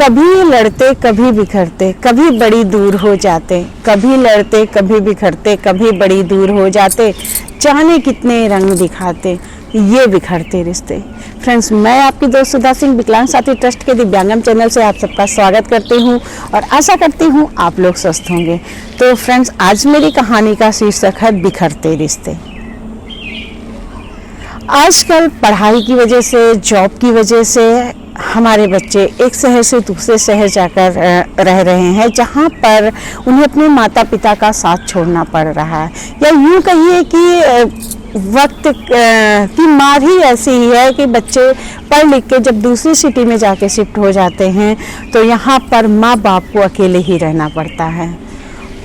कभी लड़ते कभी बिखरते, कभी बड़ी दूर हो जाते, कभी लड़ते कभी बिखरते, कभी बड़ी दूर हो जाते, जाने कितने रंग दिखाते ये बिखरते रिश्ते। फ्रेंड्स, मैं आपकी दोस्त सुधा सिंह विकलांग साथी ट्रस्ट के दिव्यांगम चैनल से आप सबका स्वागत करती हूँ और आशा करती हूँ आप लोग स्वस्थ होंगे। तो फ्रेंड्स, आज मेरी कहानी का शीर्षक है बिखरते रिश्ते। आजकल पढ़ाई की वजह से, जॉब की वजह से हमारे बच्चे एक शहर से दूसरे शहर जाकर रह रहे हैं, जहाँ पर उन्हें अपने माता पिता का साथ छोड़ना पड़ रहा है, या यूँ कहिए कि वक्त की मार ही ऐसी ही है कि बच्चे पढ़ लिख के जब दूसरी सिटी में जाके शिफ्ट हो जाते हैं तो यहाँ पर माँ बाप को अकेले ही रहना पड़ता है।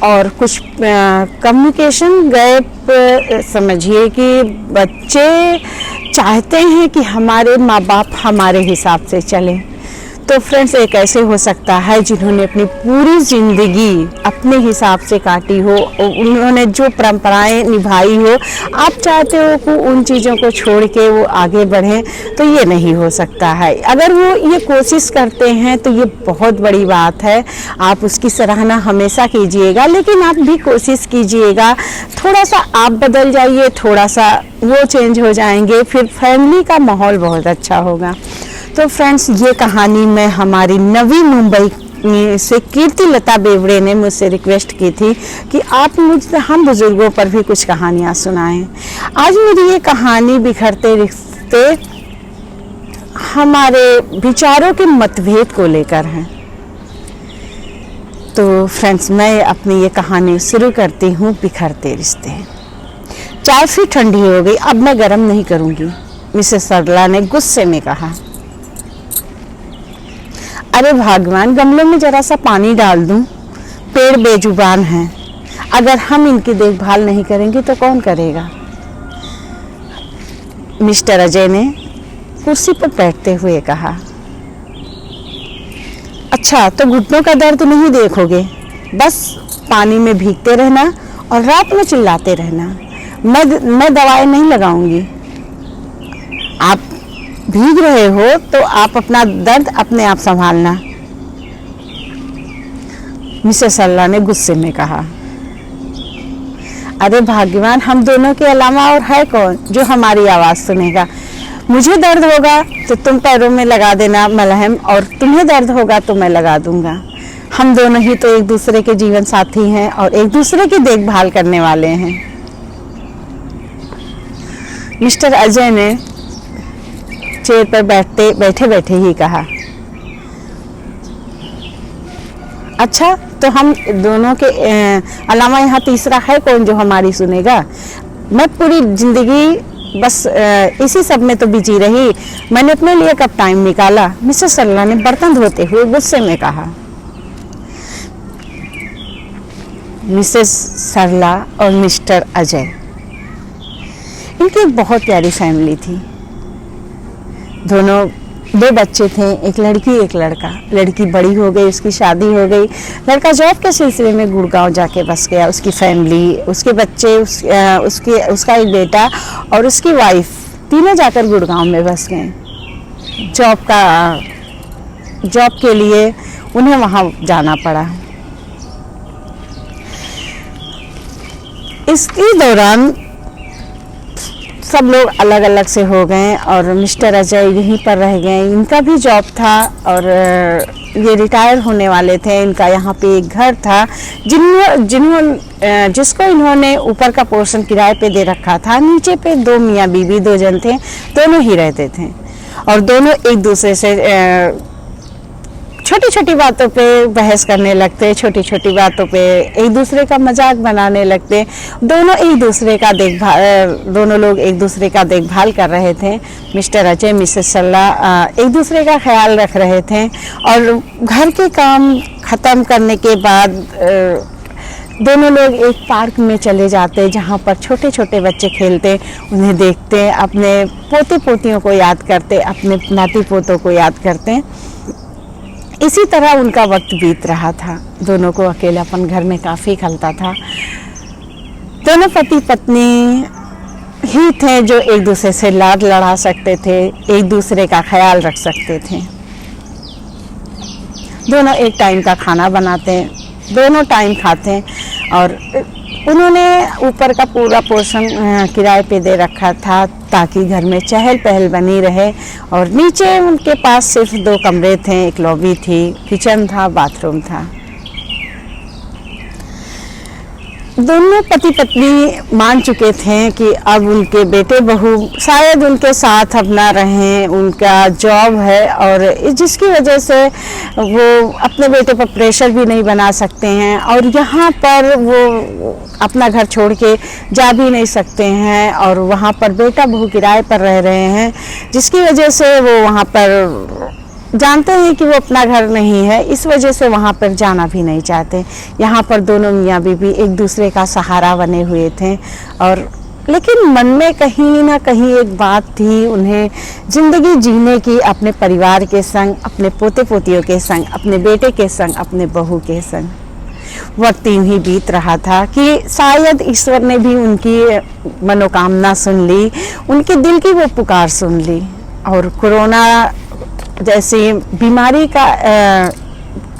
और कुछ कम्युनिकेशन गैप समझिए कि बच्चे चाहते हैं कि हमारे माँ बाप हमारे हिसाब से चलें। तो फ्रेंड्स, एक ऐसे हो सकता है जिन्होंने अपनी पूरी ज़िंदगी अपने हिसाब से काटी हो, उन्होंने जो परंपराएं निभाई हो, आप चाहते हो कि उन चीज़ों को छोड़ के वो आगे बढ़ें, तो ये नहीं हो सकता है। अगर वो ये कोशिश करते हैं तो ये बहुत बड़ी बात है, आप उसकी सराहना हमेशा कीजिएगा, लेकिन आप भी कोशिश कीजिएगा, थोड़ा सा आप बदल जाइए, थोड़ा सा वो चेंज हो जाएंगे, फिर फैमिली का माहौल बहुत अच्छा होगा। तो फ्रेंड्स, ये कहानी मैं हमारी नवी मुंबई से कीर्ति लता बेवड़े ने मुझसे रिक्वेस्ट की थी कि आप हम बुजुर्गों पर भी कुछ कहानियाँ सुनाएं। आज मेरी ये कहानी बिखरते रिश्ते हमारे विचारों के मतभेद को लेकर है। तो फ्रेंड्स, मैं अपनी ये कहानी शुरू करती हूँ। बिखरते रिश्ते। चाय फिर ठंडी हो गई, अब मैं गर्म नहीं करूँगी, मिसेस सरला ने गुस्से में कहा। अरे भगवान, गमलों में जरा सा पानी डाल दूं, पेड़ बेजुबान हैं, अगर हम इनकी देखभाल नहीं करेंगे तो कौन करेगा? मिस्टर अजय ने कुर्सी पर बैठते हुए कहा। अच्छा, तो घुटनों का दर्द नहीं देखोगे, बस पानी में भीगते रहना और रात में चिल्लाते रहना। मैं दवाएं नहीं लगाऊंगी। आप भीग रहे हो तो आप अपना दर्द अपने आप संभालना, मिसेस सरला ने गुस्से में कहा। अरे भगवान, हम दोनों के अलावा और है कौन जो हमारी आवाज़ सुनेगा? मुझे दर्द होगा तो तुम पैरों में लगा देना मलहम, और तुम्हें दर्द होगा तो मैं लगा दूंगा। हम दोनों ही तो एक दूसरे के जीवन साथी हैं और एक दूसरे की देखभाल करने वाले हैं। मिस्टर अजय ने चेयर पर बैठे बैठे ही कहा। अच्छा, तो हम दोनों के अलावा यहाँ तीसरा है कौन जो हमारी सुनेगा? मैं पूरी जिंदगी बस इसी सब में तो बिजी रही, मैंने अपने लिए कब टाइम निकाला? मिसेस सरला ने बर्तन धोते हुए गुस्से में कहा। मिसेस सरला और मिस्टर अजय, इनकी एक बहुत प्यारी फैमिली थी। दो बच्चे थे, एक लड़की एक लड़का। लड़की बड़ी हो गई, उसकी शादी हो गई, लड़का जॉब के सिलसिले में गुड़गांव जाके बस गया। उसकी फैमिली, उसके बच्चे, उसका एक बेटा और उसकी वाइफ, तीनों जाकर गुड़गांव में बस गए। जॉब के लिए उन्हें वहाँ जाना पड़ा। इसके दौरान सब लोग अलग अलग से हो गए और मिस्टर अजय यहीं पर रह गए। इनका भी जॉब था और ये रिटायर होने वाले थे। इनका यहाँ पे एक घर था जिसको इन्होंने ऊपर का पोर्शन किराए पे दे रखा था। नीचे पे दो मियाँ बीवी, दो जन थे, दोनों ही रहते थे और दोनों एक दूसरे से छोटी छोटी बातों पे बहस करने लगते, छोटी छोटी बातों पे एक दूसरे का मजाक बनाने लगते। दोनों लोग एक दूसरे का देखभाल कर रहे थे। मिस्टर अजय, मिसेस सरला एक दूसरे का ख्याल रख रहे थे और घर के काम ख़त्म करने के बाद दोनों लोग एक पार्क में चले जाते जहाँ पर छोटे छोटे बच्चे खेलते, उन्हें देखते, अपने पोते पोतियों को याद करते, अपने नाती पोतों को याद करते। इसी तरह उनका वक्त बीत रहा था। दोनों को अकेलापन घर में काफ़ी खलता था। दोनों पति पत्नी ही थे जो एक दूसरे से लाड लड़ा सकते थे, एक दूसरे का ख्याल रख सकते थे। दोनों एक टाइम का खाना बनाते हैं, दोनों टाइम खाते हैं। और उन्होंने ऊपर का पूरा पोर्शन किराए पे दे रखा था ताकि घर में चहल पहल बनी रहे। और नीचे उनके पास सिर्फ 2 कमरे थे, एक लॉबी थी, किचन था, बाथरूम था। दोनों पति पत्नी मान चुके थे कि अब उनके बेटे बहू शायद उनके साथ अब ना रहें, उनका जॉब है और जिसकी वजह से वो अपने बेटे पर प्रेशर भी नहीं बना सकते हैं और यहाँ पर वो अपना घर छोड़ के जा भी नहीं सकते हैं और वहाँ पर बेटा बहू किराए पर रह रहे हैं, जिसकी वजह से वो वहाँ पर जानते हैं कि वो अपना घर नहीं है, इस वजह से वहाँ पर जाना भी नहीं चाहते। यहाँ पर दोनों मियाँ बीवी एक दूसरे का सहारा बने हुए थे और लेकिन मन में कहीं ना कहीं एक बात थी, उन्हें ज़िंदगी जीने की अपने परिवार के संग, अपने पोते पोतियों के संग, अपने बेटे के संग, अपने बहू के संग। वक्त यूं ही बीत रहा था कि शायद ईश्वर ने भी उनकी मनोकामना सुन ली, उनके दिल की वो पुकार सुन ली और कोरोना जैसी बीमारी का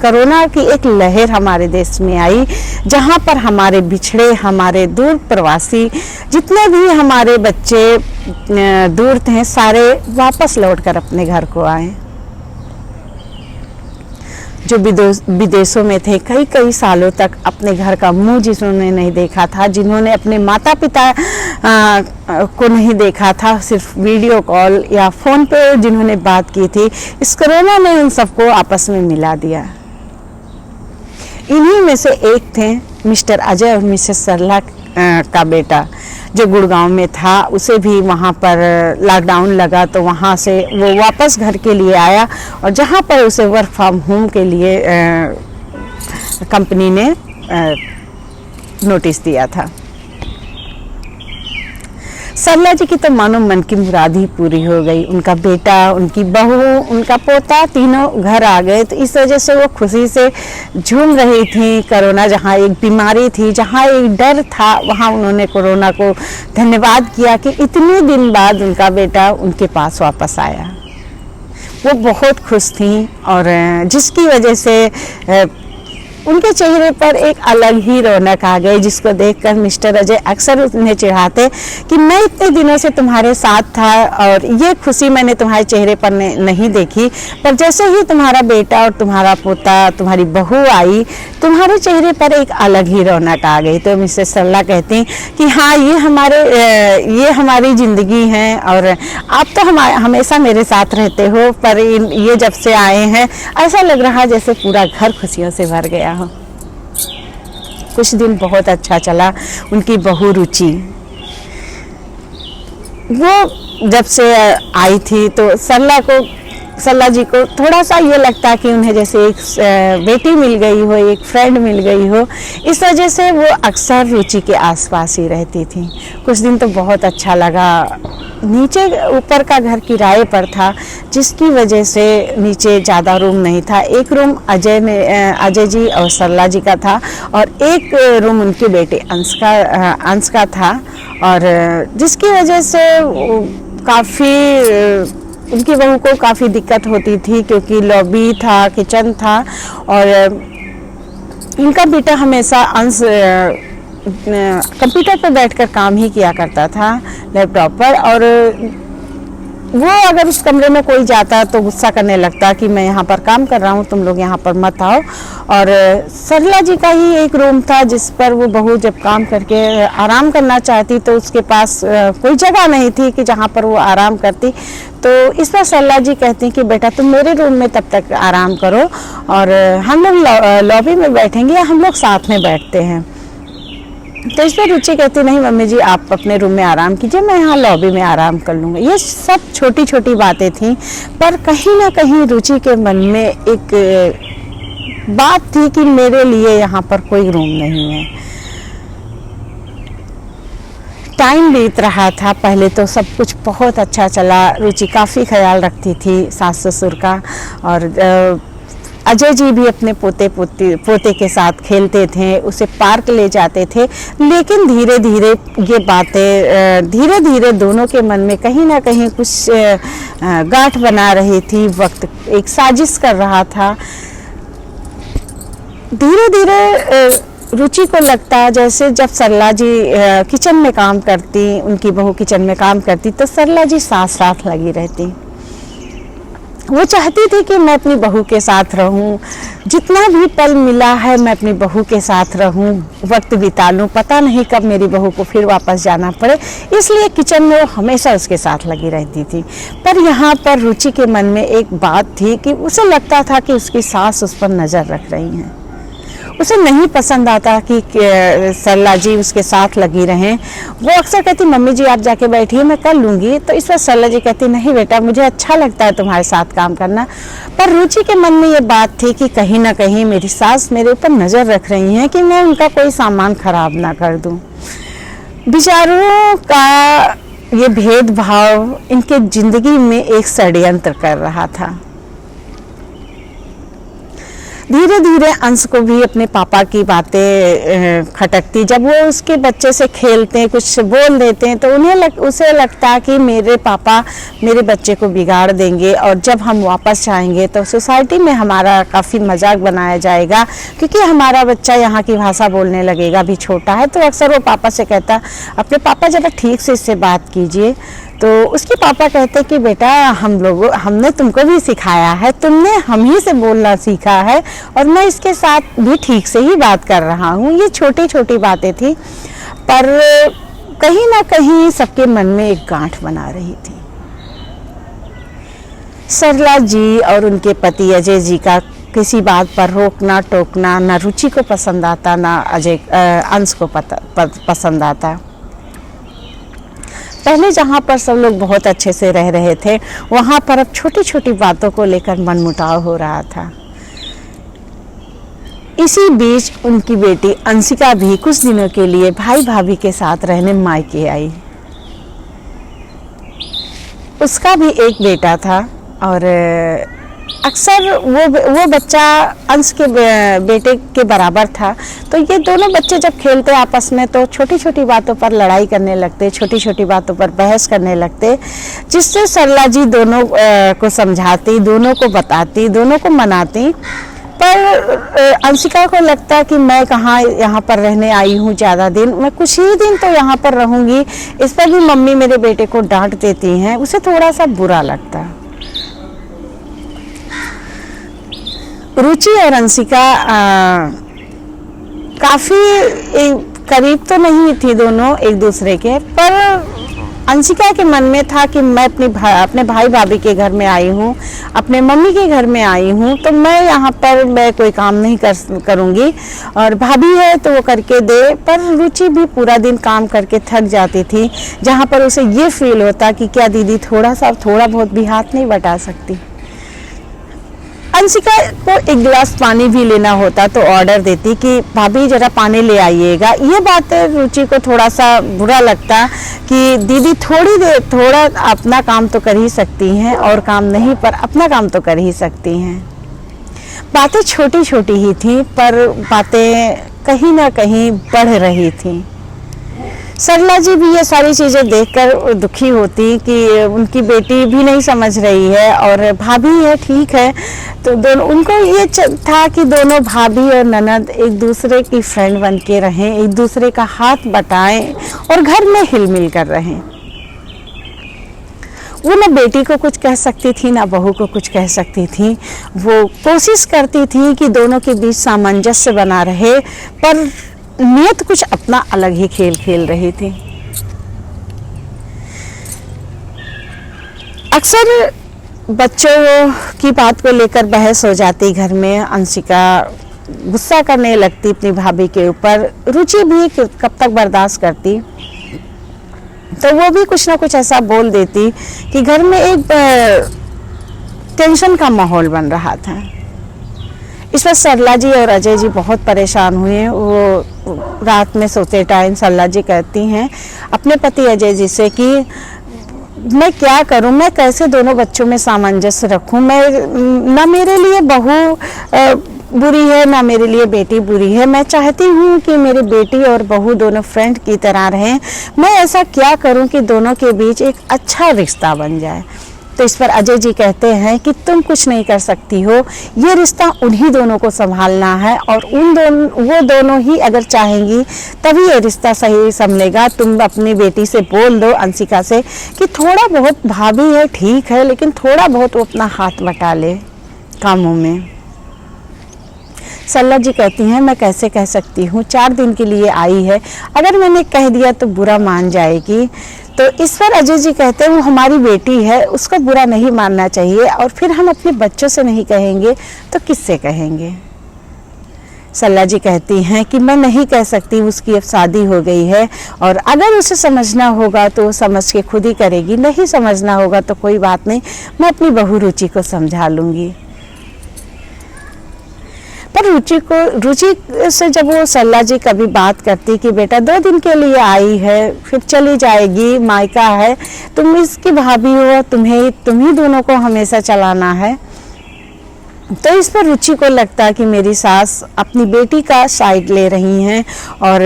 कोरोना की एक लहर हमारे देश में आई, जहां पर हमारे बिछड़े, हमारे दूर प्रवासी जितने भी हमारे बच्चे दूर थे, सारे वापस लौटकर अपने घर को आए। जो विदेशों में थे, कई कई सालों तक अपने घर का मुंह जिन्होंने नहीं देखा था, जिन्होंने अपने माता पिता को नहीं देखा था, सिर्फ वीडियो कॉल या फ़ोन पे जिन्होंने बात की थी, इस कोरोना ने उन सबको आपस में मिला दिया। इन्हीं में से एक थे मिस्टर अजय और मिसेस सरला का बेटा, जो गुड़गांव में था। उसे भी वहाँ पर लॉकडाउन लगा तो वहाँ से वो वापस घर के लिए आया और जहाँ पर उसे वर्क फ्रॉम होम के लिए कंपनी ने नोटिस दिया था। सरला जी की तो मानो मन की मुराद ही पूरी हो गई। उनका बेटा, उनकी बहू, उनका पोता तीनों घर आ गए, तो इस वजह से वो खुशी से झूम रही थी। कोरोना जहाँ एक बीमारी थी, जहाँ एक डर था, वहाँ उन्होंने कोरोना को धन्यवाद किया कि इतने दिन बाद उनका बेटा उनके पास वापस आया। वो बहुत खुश थी और जिसकी वजह से उनके चेहरे पर एक अलग ही रौनक आ गई, जिसको देखकर मिस्टर अजय अक्सर उन्हें चिढ़ाते कि मैं इतने दिनों से तुम्हारे साथ था और ये खुशी मैंने तुम्हारे चेहरे पर नहीं देखी, पर जैसे ही तुम्हारा बेटा और तुम्हारा पोता, तुम्हारी बहू आई, तुम्हारे चेहरे पर एक अलग ही रौनक आ गई। तो मिसेस सरला कहती कि हाँ, ये हमारी ज़िंदगी है और आप तो हमेशा मेरे साथ रहते हो, पर ये जब से आए हैं ऐसा लग रहा जैसे पूरा घर खुशियों से भर गया। कुछ दिन बहुत अच्छा चला। उनकी बहू रुचि, वो जब से आई थी तो सरला जी को थोड़ा सा ये लगता कि उन्हें जैसे एक बेटी मिल गई हो, एक फ्रेंड मिल गई हो, इस वजह से वो अक्सर रुचि के आसपास ही रहती थी। कुछ दिन तो बहुत अच्छा लगा। नीचे ऊपर का घर किराए पर था, जिसकी वजह से नीचे ज़्यादा रूम नहीं था। एक रूम अजय जी और सरला जी का था और एक रूम उनके बेटे अंश का था, और जिसकी वजह से काफ़ी उनकी बहू को काफ़ी दिक्कत होती थी, क्योंकि लॉबी था, किचन था और इनका बेटा हमेशा अंश कंप्यूटर पर बैठकर काम ही किया करता था, लैपटॉप पर, और वो अगर उस कमरे में कोई जाता तो गुस्सा करने लगता कि मैं यहाँ पर काम कर रहा हूँ, तुम लोग यहाँ पर मत आओ। और सरला जी का ही एक रूम था जिस पर वो बहू जब काम करके आराम करना चाहती तो उसके पास कोई जगह नहीं थी कि जहाँ पर वो आराम करती। तो इस पर सरला जी कहती कि बेटा तुम मेरे रूम में तब तक आराम करो और हम लोग लॉबी में बैठेंगे या हम लोग साथ में बैठते हैं। तो इस पर रुचि कहती नहीं मम्मी जी, आप अपने रूम में आराम कीजिए, मैं यहाँ लॉबी में आराम कर लूँगा। ये सब छोटी छोटी बातें थी, पर कहीं ना कहीं रुचि के मन में एक बात थी कि मेरे लिए यहाँ पर कोई रूम नहीं है। टाइम बीत रहा था। पहले तो सब कुछ बहुत अच्छा चला। रुचि काफ़ी ख्याल रखती थी सास ससुर का, और अजय जी भी अपने पोते के साथ खेलते थे, उसे पार्क ले जाते थे। लेकिन धीरे धीरे ये बातें धीरे धीरे दोनों के मन में कहीं ना कहीं कुछ गांठ बना रही थी। वक्त एक साजिश कर रहा था। धीरे धीरे रुचि को लगता जैसे जब सरला जी किचन में काम करती, उनकी बहू किचन में काम करती, तो सरला जी साथ साथ लगी रहती। वो चाहती थी कि मैं अपनी बहू के साथ रहूं, जितना भी पल मिला है मैं अपनी बहू के साथ रहूं, वक्त बिता लूं, पता नहीं कब मेरी बहू को फिर वापस जाना पड़े, इसलिए किचन में वो हमेशा उसके साथ लगी रहती थी। पर यहाँ पर रुचि के मन में एक बात थी कि उसे लगता था कि उसकी सास उस पर नज़र रख रही हैं। उसे नहीं पसंद आता कि सरला जी उसके साथ लगी रहें। वो अक्सर कहती, मम्मी जी आप जाके बैठिए, मैं कर लूँगी। तो इस पर सरला जी कहती, नहीं बेटा, मुझे अच्छा लगता है तुम्हारे साथ काम करना। पर रुचि के मन में ये बात थी कि कहीं ना कहीं मेरी सास मेरे ऊपर नज़र रख रही हैं कि मैं उनका कोई सामान खराब ना कर दूँ। बेचारों का ये भेदभाव इनके जिंदगी में एक षड्यंत्र कर रहा था। धीरे धीरे अंश को भी अपने पापा की बातें खटकती। जब वो उसके बच्चे से खेलते हैं, कुछ बोल देते हैं, तो उसे लगता कि मेरे पापा मेरे बच्चे को बिगाड़ देंगे और जब हम वापस जाएंगे तो सोसाइटी में हमारा काफ़ी मजाक बनाया जाएगा, क्योंकि हमारा बच्चा यहाँ की भाषा बोलने लगेगा, अभी छोटा है। तो अक्सर वो पापा से कहता, अपने पापा ज़रा ठीक से इससे बात कीजिए। तो उसके पापा कहते कि बेटा, हमने तुमको भी सिखाया है, तुमने हम ही से बोलना सीखा है और मैं इसके साथ भी ठीक से ही बात कर रहा हूँ। ये छोटी छोटी बातें थी, पर कहीं ना कहीं सबके मन में एक गांठ बना रही थी। सरला जी और उनके पति अजय जी का किसी बात पर रोकना टोकना ना रुचि को पसंद आता, ना अंश को पसंद आता। पहले जहाँ पर सब लोग बहुत अच्छे से रह रहे थे, वहाँ पर अब छोटी छोटी बातों को लेकर मनमुटाव हो रहा था। इसी बीच उनकी बेटी अंशिका भी कुछ दिनों के लिए भाई भाभी के साथ रहने मायके आई। उसका भी एक बेटा था और अक्सर वो बच्चा अंश के बेटे के बराबर था। तो ये दोनों बच्चे जब खेलते आपस में तो छोटी छोटी बातों पर लड़ाई करने लगते, छोटी छोटी बातों पर बहस करने लगते, जिससे सरला जी दोनों को समझाती, दोनों को बताती, दोनों को मनाती। पर अंशिका को लगता कि मैं कहाँ यहाँ पर रहने आई हूँ ज़्यादा दिन, मैं कुछ ही दिन तो यहाँ पर रहूँगी। इस पर भी मम्मी मेरे बेटे को डांट देती हैं, उसे थोड़ा सा बुरा लगता। रुचि और अंशिका काफ़ी करीब तो नहीं थी दोनों एक दूसरे के, पर अंशिका के मन में था कि मैं अपने भाई भाभी के घर में आई हूँ, अपने मम्मी के घर में आई हूँ, तो मैं यहाँ पर मैं कोई काम नहीं करूँगी और भाभी है तो वो करके दे। पर रुचि भी पूरा दिन काम करके थक जाती थी, जहाँ पर उसे ये फील होता कि क्या दीदी थोड़ा बहुत भी हाथ नहीं बटा सकती। अंशिका को एक गिलास पानी भी लेना होता तो ऑर्डर देती कि भाभी जरा पानी ले आइएगा। ये बात रुचि को थोड़ा सा बुरा लगता कि दीदी थोड़ा अपना काम तो कर ही सकती हैं, और काम नहीं पर अपना काम तो कर ही सकती हैं। बातें छोटी छोटी ही थी, पर बातें कहीं ना कहीं बढ़ रही थी। सरला जी भी ये सारी चीज़ें देखकर दुखी होती कि उनकी बेटी भी नहीं समझ रही है और भाभी है ठीक है, तो दोनों उनको ये था कि दोनों भाभी और ननद एक दूसरे की फ्रेंड बन के रहें, एक दूसरे का हाथ बटाएं और घर में हिलमिल कर रहें। वो ना बेटी को कुछ कह सकती थी ना बहू को कुछ कह सकती थी। वो कोशिश करती थी कि दोनों के बीच सामंजस्य बना रहे, पर नियत कुछ अपना अलग ही खेल खेल रही थी। अक्सर बच्चों की बात को लेकर बहस हो जाती घर में। अंशिका गुस्सा करने लगती अपनी भाभी के ऊपर, रुचि भी कब तक बर्दाश्त करती, तो वो भी कुछ ना कुछ ऐसा बोल देती कि घर में एक टेंशन का माहौल बन रहा था। इस पर सरला जी और अजय जी बहुत परेशान हुए। वो रात में सोते टाइम सरला जी कहती हैं अपने पति अजय जी से कि मैं क्या करूं, मैं कैसे दोनों बच्चों में सामंजस्य रखूं। मैं ना मेरे लिए बहू बुरी है ना मेरे लिए बेटी बुरी है। मैं चाहती हूं कि मेरी बेटी और बहू दोनों फ्रेंड की तरह रहें। मैं ऐसा क्या करूं कि दोनों के बीच एक अच्छा रिश्ता बन जाए। तो इस पर अजय जी कहते हैं कि तुम कुछ नहीं कर सकती हो, ये रिश्ता उन्हीं दोनों को संभालना है और वो दोनों ही अगर चाहेंगी तभी ये रिश्ता सही संभलेगा। तुम अपनी बेटी से बोल दो, अंशिका से, कि थोड़ा बहुत भाभी है ठीक है, लेकिन थोड़ा बहुत वो अपना हाथ बटा ले कामों में। सरला जी कहती हैं मैं कैसे कह सकती हूँ, 4 दिन के लिए आई है, अगर मैंने कह दिया तो बुरा मान जाएगी। तो इस पर अजय जी कहते हैं वो हमारी बेटी है, उसको बुरा नहीं मानना चाहिए, और फिर हम अपने बच्चों से नहीं कहेंगे तो किससे कहेंगे। सरला जी कहती हैं कि मैं नहीं कह सकती, उसकी अब शादी हो गई है और अगर उसे समझना होगा तो वो समझ के खुद ही करेगी, नहीं समझना होगा तो कोई बात नहीं, मैं अपनी बहू रुचि को समझा लूँगी। पर रुचि से जब वो सरला जी कभी बात करती कि बेटा 2 दिन के लिए आई है फिर चली जाएगी, मायका है, तुम इसकी भाभी हो, तुम ही दोनों को हमेशा चलाना है, तो इस पर रुचि को लगता है कि मेरी सास अपनी बेटी का साइड ले रही हैं और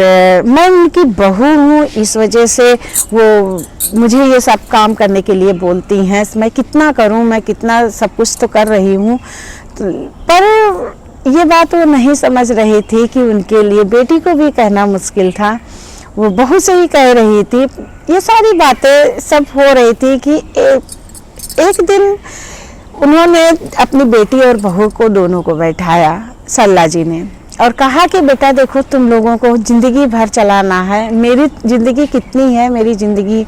मैं उनकी बहू हूँ, इस वजह से वो मुझे ये सब काम करने के लिए बोलती हैं। मैं कितना करूँ, मैं कितना सब कुछ तो कर रही हूँ, पर ये बात वो नहीं समझ रही थी कि उनके लिए बेटी को भी कहना मुश्किल था। वो बहू से ही कह रही थी, ये सारी बातें सब हो रही थी कि एक दिन उन्होंने अपनी बेटी और बहू को दोनों को बैठाया सरला जी ने और कहा कि बेटा देखो तुम लोगों को ज़िंदगी भर चलाना है, मेरी ज़िंदगी कितनी है, मेरी ज़िंदगी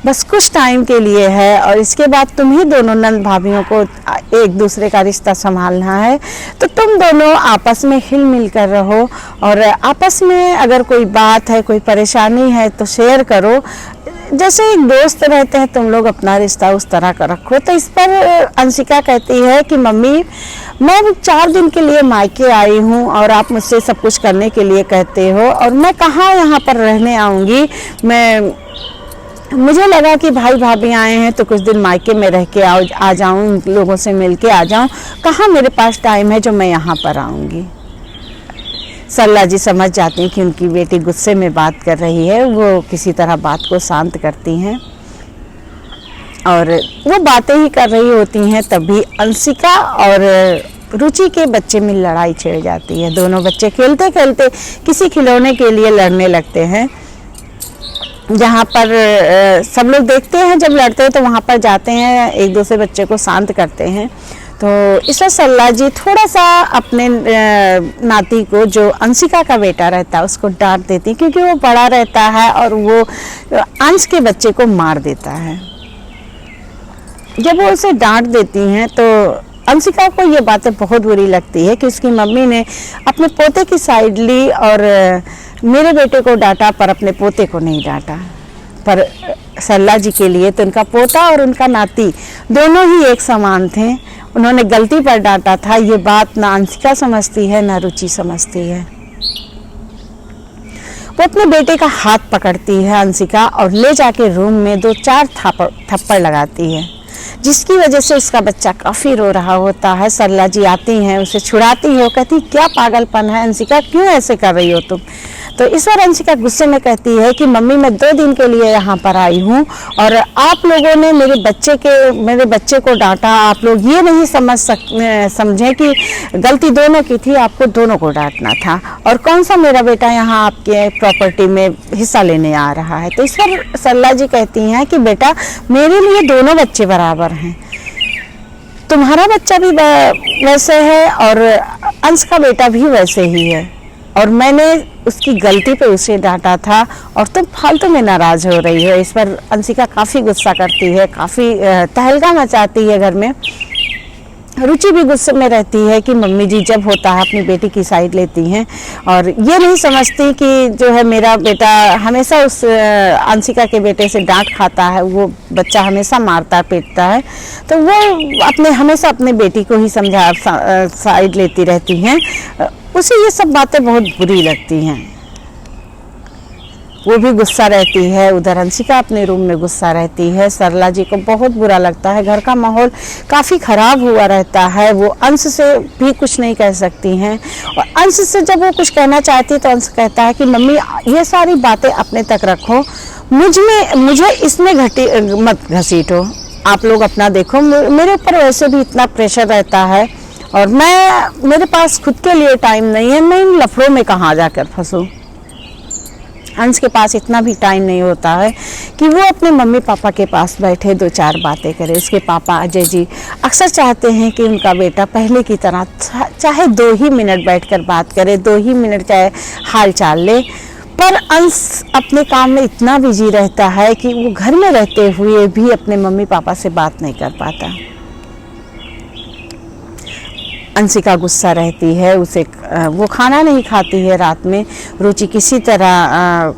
बस कुछ टाइम के लिए है और इसके बाद तुम ही दोनों नंद भाभियों को एक दूसरे का रिश्ता संभालना है, तो तुम दोनों आपस में हिल मिल कर रहो और आपस में अगर कोई बात है, कोई परेशानी है तो शेयर करो, जैसे एक दोस्त रहते हैं तुम लोग अपना रिश्ता उस तरह का रखो। तो इस पर अंशिका कहती है कि मम्मी मैं 4 दिन के लिए मायके आई हूँ और आप मुझसे सब कुछ करने के लिए कहते हो और मैं कहाँ यहाँ पर रहने आऊँगी, मुझे लगा कि भाई भाभी आए हैं तो कुछ दिन मायके में रह के आ जाऊँ, लोगों से मिल के आ जाऊँ, कहाँ मेरे पास टाइम है जो मैं यहाँ पर आऊँगी। सरला जी समझ जाती हैं कि उनकी बेटी गुस्से में बात कर रही है, वो किसी तरह बात को शांत करती हैं और वो बातें ही कर रही होती हैं, तभी अंशिका और रुचि के बच्चे में लड़ाई छिड़ जाती है। दोनों बच्चे खेलते खेलते किसी खिलौने के लिए लड़ने लगते हैं, जहाँ पर सब लोग देखते हैं जब लड़ते हैं तो वहाँ पर जाते हैं, एक दूसरे बच्चे को शांत करते हैं। तो इसमें सरला जी थोड़ा सा अपने नाती को, जो अंशिका का बेटा रहता है, उसको डांट देती क्योंकि वो बड़ा रहता है और वो अंश के बच्चे को मार देता है। जब वो उसे डांट देती हैं तो अंशिका को ये बातें बहुत बुरी लगती है कि उसकी मम्मी ने अपने पोते की साइड ली और मेरे बेटे को डांटा पर अपने पोते को नहीं डांटा। पर सरला जी के लिए तो उनका पोता और उनका नाती दोनों ही एक समान थे, उन्होंने गलती पर डांटा था। ये बात ना अंशिका समझती है ना रुचि समझती है। वो अपने बेटे का हाथ पकड़ती है अंशिका और ले जाके रूम में 2-4 थप्पड़ लगाती है, जिसकी वजह से उसका बच्चा काफ़ी रो रहा होता है। सरला जी आती हैं, उसे छुड़ाती है, वो कहती क्या पागलपन है अंशिका, क्यों ऐसे कर रही हो तुम। तो इस बार अंशिका गुस्से में कहती है कि मम्मी मैं 2 दिन के लिए यहाँ पर आई हूँ और आप लोगों ने मेरे बच्चे को डांटा, आप लोग ये नहीं समझे कि गलती दोनों की थी, आपको दोनों को डांटना था, और कौन सा मेरा बेटा यहाँ आपके प्रॉपर्टी में हिस्सा लेने आ रहा है। तो इस पर सरला जी कहती हैं कि बेटा मेरे लिए दोनों बच्चे बराबर हैं, तुम्हारा बच्चा भी वैसे है और अंश का बेटा भी वैसे ही है, और मैंने उसकी गलती पे उसे डांटा था और तुम फालतू में नाराज हो रही हो। इस पर अंशिका काफ़ी गुस्सा करती है, काफ़ी तहलका मचाती है घर में। रुचि भी गुस्से में रहती है कि मम्मी जी जब होता है अपनी बेटी की साइड लेती हैं और ये नहीं समझती कि जो है मेरा बेटा हमेशा उस अंशिका के बेटे से डांट खाता है, वो बच्चा हमेशा मारता पीटता है, तो वो हमेशा अपने बेटी को ही साइड लेती रहती हैं। उसे ये सब बातें बहुत बुरी लगती हैं, वो भी गुस्सा रहती है। उधर अंशिका अपने रूम में गुस्सा रहती है। सरला जी को बहुत बुरा लगता है, घर का माहौल काफ़ी ख़राब हुआ रहता है। वो अंश से भी कुछ नहीं कह सकती हैं और अंश से जब वो कुछ कहना चाहती है तो अंश कहता है कि मम्मी ये सारी बातें अपने तक रखो, मुझे इसमें मत घसीटो, आप लोग अपना देखो। मेरे ऊपर वैसे भी इतना प्रेशर रहता है और मेरे पास खुद के लिए टाइम नहीं है। मैं इन लफड़ों में कहाँ जाकर फंसूँ। अंश के पास इतना भी टाइम नहीं होता है कि वो अपने मम्मी पापा के पास बैठे 2-4 बातें करे। उसके पापा अजय जी अक्सर चाहते हैं कि उनका बेटा पहले की तरह चाहे 2 ही मिनट बैठकर बात करे, 2 ही मिनट चाहे हाल चाल ले, पर अंश अपने काम में इतना बिजी रहता है कि वो घर में रहते हुए भी अपने मम्मी पापा से बात नहीं कर पाता। अंशिका गुस्सा रहती है, उसे वो खाना नहीं खाती है रात में। रुचि किसी तरह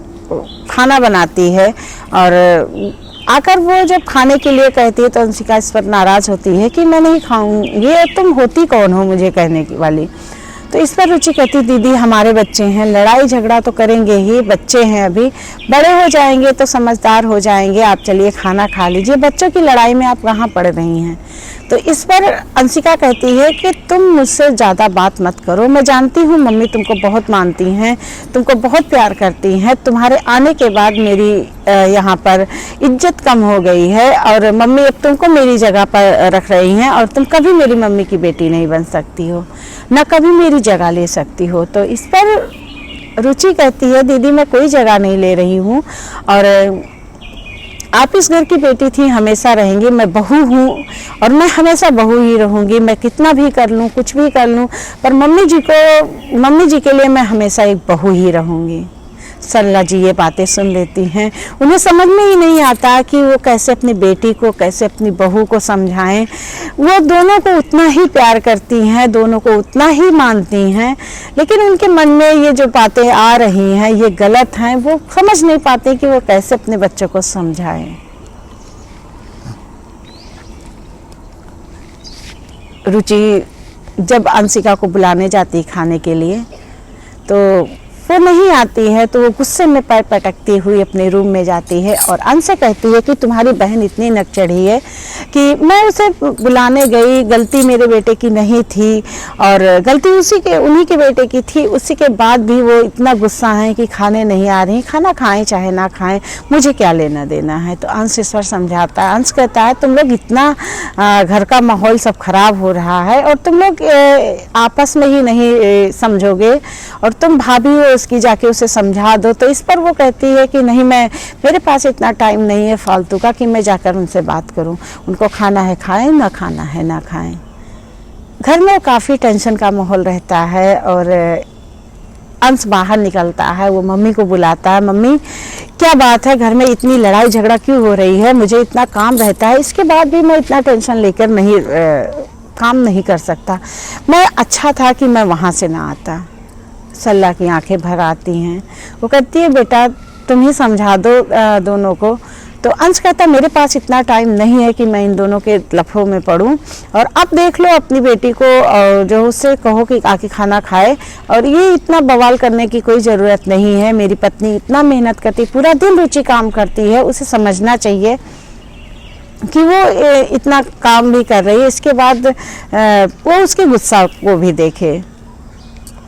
खाना बनाती है और आकर वो जब खाने के लिए कहती है तो अंशिका इस पर नाराज़ होती है कि मैं नहीं खाऊंगी, ये तुम होती कौन हो मुझे कहने की वाली। तो इस पर रुचि कहती, दीदी हमारे बच्चे हैं, लड़ाई झगड़ा तो करेंगे ही, बच्चे हैं, अभी बड़े हो जाएंगे तो समझदार हो जाएंगे, आप चलिए खाना खा लीजिए, बच्चों की लड़ाई में आप कहाँ पड़ रही हैं। तो इस पर अंशिका कहती है कि तुम मुझसे ज़्यादा बात मत करो, मैं जानती हूँ मम्मी तुमको बहुत मानती हैं, तुमको बहुत प्यार करती हैं, तुम्हारे आने के बाद मेरी यहाँ पर इज्जत कम हो गई है और मम्मी अब तुमको मेरी जगह पर रख रही हैं और तुम कभी मेरी मम्मी की बेटी नहीं बन सकती हो, ना कभी मेरी जगह ले सकती हो। तो इस पर रुचि कहती है, दीदी मैं कोई जगह नहीं ले रही हूँ और आप इस घर की बेटी थी, हमेशा रहेंगी, मैं बहू हूँ और मैं हमेशा बहू ही रहूँगी, मैं कितना भी कर लूँ, कुछ भी कर लूँ, पर मम्मी जी के लिए मैं हमेशा एक बहू ही रहूँगी। सरला जी ये बातें सुन लेती हैं, उन्हें समझ में ही नहीं आता कि वो कैसे अपनी बेटी को, कैसे अपनी बहू को समझाएं। वो दोनों को उतना ही प्यार करती हैं, दोनों को उतना ही मानती हैं, लेकिन उनके मन में ये जो बातें आ रही हैं ये गलत हैं, वो समझ नहीं पाते कि वो कैसे अपने बच्चों को समझाएं। रुचि जब अंशिका को बुलाने जाती खाने के लिए तो वो नहीं आती है, तो वो गुस्से में पैर पटकती हुई अपने रूम में जाती है और अंश से कहती है कि तुम्हारी बहन इतनी नक चढ़ी है कि मैं उसे बुलाने गई, गलती मेरे बेटे की नहीं थी और गलती उन्हीं के बेटे की थी, उसी के बाद भी वो इतना गुस्सा है कि खाने नहीं आ रही, खाना खाएं चाहे ना खाएं, मुझे क्या लेना देना है। तो अंश इस पर समझाता है। अंश कहता है तुम लोग इतना घर का माहौल सब खराब हो रहा है और तुम लोग आपस में ही नहीं समझोगे और तुम भाभी हो, उसकी जाके उसे समझा दो। तो इस पर वो कहती है कि नहीं, मेरे पास इतना टाइम नहीं है फालतू का कि मैं जाकर उनसे बात करूं, उनको खाना है खाएं, ना खाना है ना खाएं। घर में काफ़ी टेंशन का माहौल रहता है और अंश बाहर निकलता है, वो मम्मी को बुलाता है, मम्मी क्या बात है, घर में इतनी लड़ाई झगड़ा क्यों हो रही है, मुझे इतना काम रहता है, इसके बाद भी मैं इतना टेंशन लेकर नहीं काम नहीं कर सकता, मैं अच्छा था कि मैं वहाँ से ना आता। सरला की आंखें भर आती हैं, वो कहती है बेटा तुम ही समझा दो दोनों को। तो अंश कहता मेरे पास इतना टाइम नहीं है कि मैं इन दोनों के लफड़ों में पड़ूं और अब देख लो अपनी बेटी को और जो उससे कहो कि आके खाना खाए और ये इतना बवाल करने की कोई ज़रूरत नहीं है। मेरी पत्नी इतना मेहनत करती, पूरा दिन रुचि काम करती है, उसे समझना चाहिए कि वो इतना काम भी कर रही है, इसके बाद वो उसके गुस्सा को भी देखे।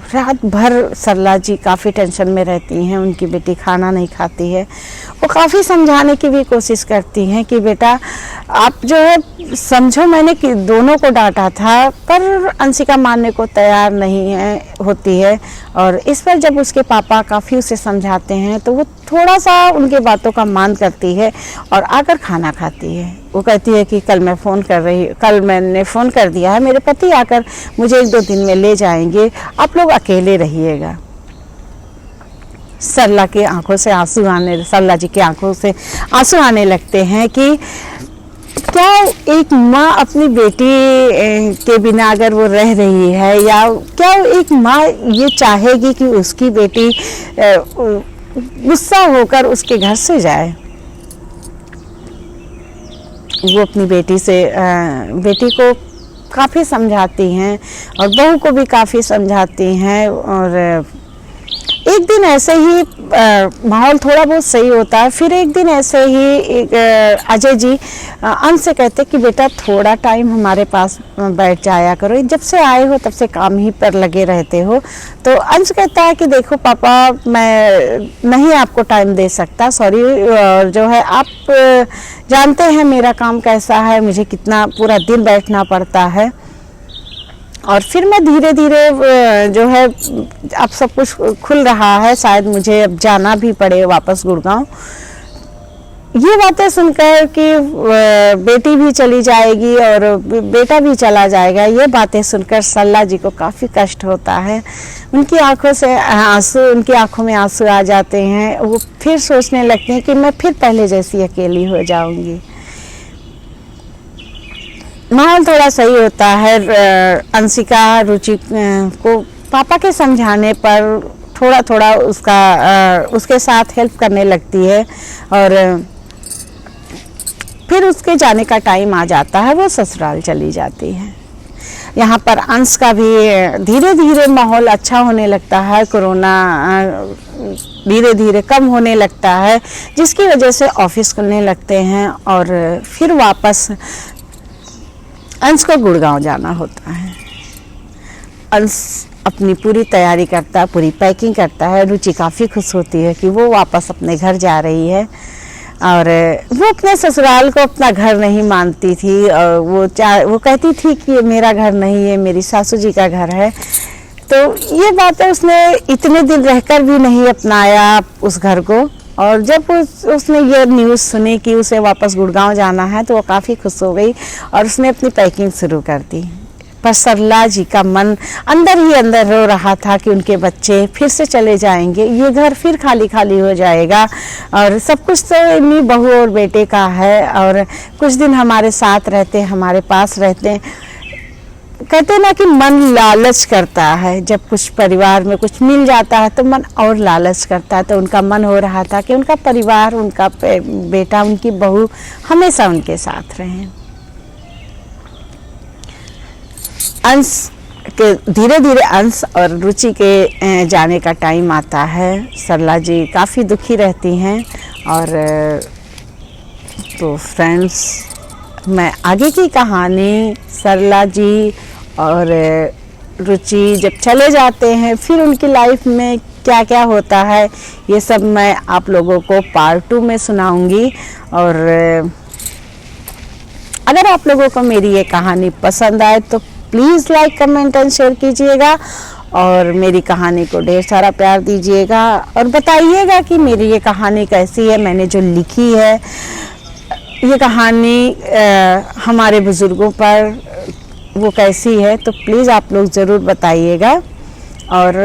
रात भर सरला जी काफ़ी टेंशन में रहती हैं, उनकी बेटी खाना नहीं खाती है। वो काफ़ी समझाने की भी कोशिश करती हैं कि बेटा आप जो है समझो, मैंने कि दोनों को डांटा था, पर अंशिका मानने को तैयार नहीं होती है और इस पर जब उसके पापा काफ़ी उसे समझाते हैं तो वो थोड़ा सा उनके बातों का मान करती है और आकर खाना खाती है। वो कहती है कि कल मैंने फ़ोन कर दिया है, मेरे पति आकर मुझे 1-2 दिन में ले जाएंगे, आप लोग अकेले रहिएगा। सरला जी की आंखों से आंसू आने लगते हैं कि क्या एक माँ अपनी बेटी के बिना अगर वो रह रही है, या क्या एक माँ ये चाहेगी कि उसकी बेटी गुस्सा होकर उसके घर से जाए। वो अपनी बेटी को काफ़ी समझाती हैं और बहू को भी काफ़ी समझाती हैं और एक दिन ऐसे ही माहौल थोड़ा बहुत सही होता है, फिर एक दिन ऐसे ही अजय जी अंश से कहते कि बेटा थोड़ा टाइम हमारे पास बैठ जाया करो, जब से आए हो तब से काम ही पर लगे रहते हो। तो अंश कहता है कि देखो पापा, मैं नहीं आपको टाइम दे सकता, सॉरी, जो है आप जानते हैं मेरा काम कैसा है, मुझे कितना पूरा दिन बैठना पड़ता है। और फिर मैं धीरे धीरे जो है, अब सब कुछ खुल रहा है, शायद मुझे अब जाना भी पड़े वापस गुड़गांव। ये बातें सुनकर कि बेटी भी चली जाएगी और बेटा भी चला जाएगा, ये बातें सुनकर सरला जी को काफ़ी कष्ट होता है। उनकी आंखों से आंसू, उनकी आंखों में आंसू आ जाते हैं। वो फिर सोचने लगती हैं कि मैं फिर पहले जैसी अकेली हो जाऊंगी। माहौल थोड़ा सही होता है। अंशिका रुचि को पापा के समझाने पर थोड़ा थोड़ा उसके साथ हेल्प करने लगती है और फिर उसके जाने का टाइम आ जाता है, वो ससुराल चली जाती है। यहाँ पर अंश का भी धीरे धीरे माहौल अच्छा होने लगता है, कोरोना धीरे धीरे कम होने लगता है, जिसकी वजह से ऑफिस खुलने लगते हैं और फिर वापस अंश को गुड़गांव जाना होता है। अंश अपनी पूरी तैयारी करता है, पूरी पैकिंग करता है। रुचि काफ़ी खुश होती है कि वो वापस अपने घर जा रही है और वो अपने ससुराल को अपना घर नहीं मानती थी और वो कहती थी कि ये मेरा घर नहीं है, मेरी सासू जी का घर है। तो ये बातें उसने इतने दिन रहकर भी नहीं अपनाया उस घर को, और जब उसने ये न्यूज़ सुनी कि उसे वापस गुड़गांव जाना है तो वो काफ़ी खुश हो गई और उसने अपनी पैकिंग शुरू कर दी। पर सरला जी का मन अंदर ही अंदर रो रहा था कि उनके बच्चे फिर से चले जाएंगे, ये घर फिर खाली खाली हो जाएगा और सब कुछ तो इन्हीं बहू और बेटे का है और कुछ दिन हमारे साथ रहते, हमारे पास रहते। कहते ना कि मन लालच करता है, जब कुछ परिवार में कुछ मिल जाता है तो मन और लालच करता है। तो उनका मन हो रहा था कि उनका परिवार, उनका बेटा, उनकी बहू हमेशा उनके साथ रहें। अंश के धीरे धीरे अंश और रुचि के जाने का टाइम आता है। सरला जी काफ़ी दुखी रहती हैं और तो फ्रेंड्स, मैं आगे की कहानी सरला जी और रुचि जब चले जाते हैं फिर उनकी लाइफ में क्या क्या होता है, ये सब मैं आप लोगों को पार्ट 2 में सुनाऊंगी। और अगर आप लोगों को मेरी ये कहानी पसंद आए तो please like, comment and share कीजिएगा और मेरी कहानी को ढेर सारा प्यार दीजिएगा और बताइएगा कि मेरी ये कहानी कैसी है, मैंने जो लिखी है ये कहानी हमारे बुज़ुर्गों पर वो कैसी है। तो प्लीज़ आप लोग ज़रूर बताइएगा। और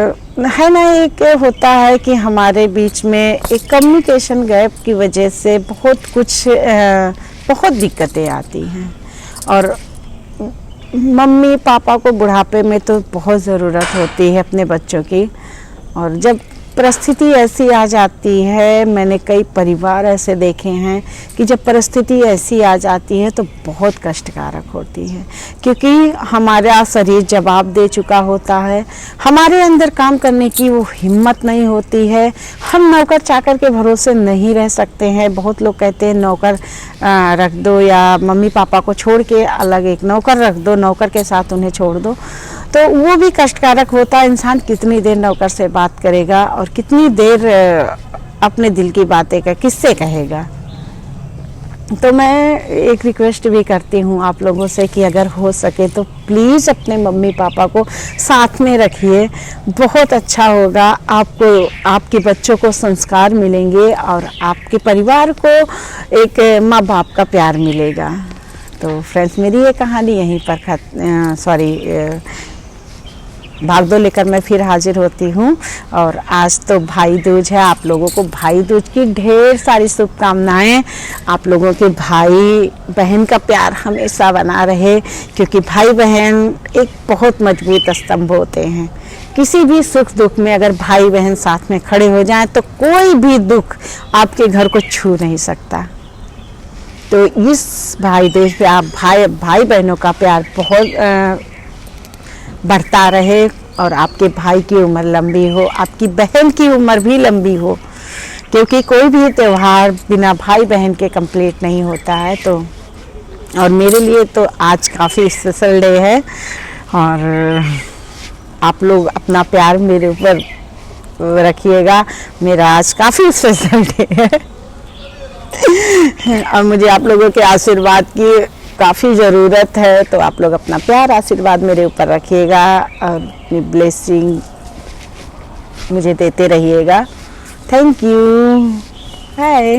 है ना, एक होता है कि हमारे बीच में एक कम्युनिकेशन गैप की वजह से बहुत दिक्कतें आती हैं और मम्मी पापा को बुढ़ापे में तो बहुत ज़रूरत होती है अपने बच्चों की। और जब परिस्थिति ऐसी आ जाती है, मैंने कई परिवार ऐसे देखे हैं कि जब परिस्थिति ऐसी आ जाती है तो बहुत कष्टकारक होती है, क्योंकि हमारा शरीर जवाब दे चुका होता है, हमारे अंदर काम करने की वो हिम्मत नहीं होती है। हम नौकर चाकर के भरोसे नहीं रह सकते हैं। बहुत लोग कहते हैं नौकर रख दो या मम्मी पापा को छोड़ के अलग एक नौकर रख दो, नौकर के साथ उन्हें छोड़ दो, तो वो भी कष्टकारक होता है। इंसान कितनी देर नौकर से बात करेगा और कितनी देर अपने दिल की बातें किससे कहेगा। तो मैं एक रिक्वेस्ट भी करती हूँ आप लोगों से कि अगर हो सके तो प्लीज़ अपने मम्मी पापा को साथ में रखिए, बहुत अच्छा होगा। आपको, आपके बच्चों को संस्कार मिलेंगे और आपके परिवार को एक माँ बाप का प्यार मिलेगा। तो फ्रेंड्स, मेरी ये कहानी यहीं पर भाग दो लेकर मैं फिर हाजिर होती हूँ। और आज तो भाई दूज है, आप लोगों को भाई दूज की ढेर सारी शुभकामनाएं। आप लोगों के भाई बहन का प्यार हमेशा बना रहे, क्योंकि भाई बहन एक बहुत मजबूत स्तंभ होते हैं। किसी भी सुख दुख में अगर भाई बहन साथ में खड़े हो जाएं तो कोई भी दुख आपके घर को छू नहीं सकता। तो इस भाई दूज पे आप भाई बहनों का प्यार बहुत बढ़ता रहे, और आपके भाई की उम्र लंबी हो, आपकी बहन की उम्र भी लंबी हो, क्योंकि कोई भी त्यौहार बिना भाई बहन के कंप्लीट नहीं होता है। तो और मेरे लिए तो आज काफ़ी स्पेशल डे है, और आप लोग अपना प्यार मेरे ऊपर रखिएगा। मेरा आज काफ़ी स्पेशल डे है और मुझे आप लोगों के आशीर्वाद की काफ़ी ज़रूरत है। तो आप लोग अपना प्यार आशीर्वाद मेरे ऊपर रखिएगा और अपनी ब्लेसिंग मुझे देते रहिएगा। Thank you. बाय।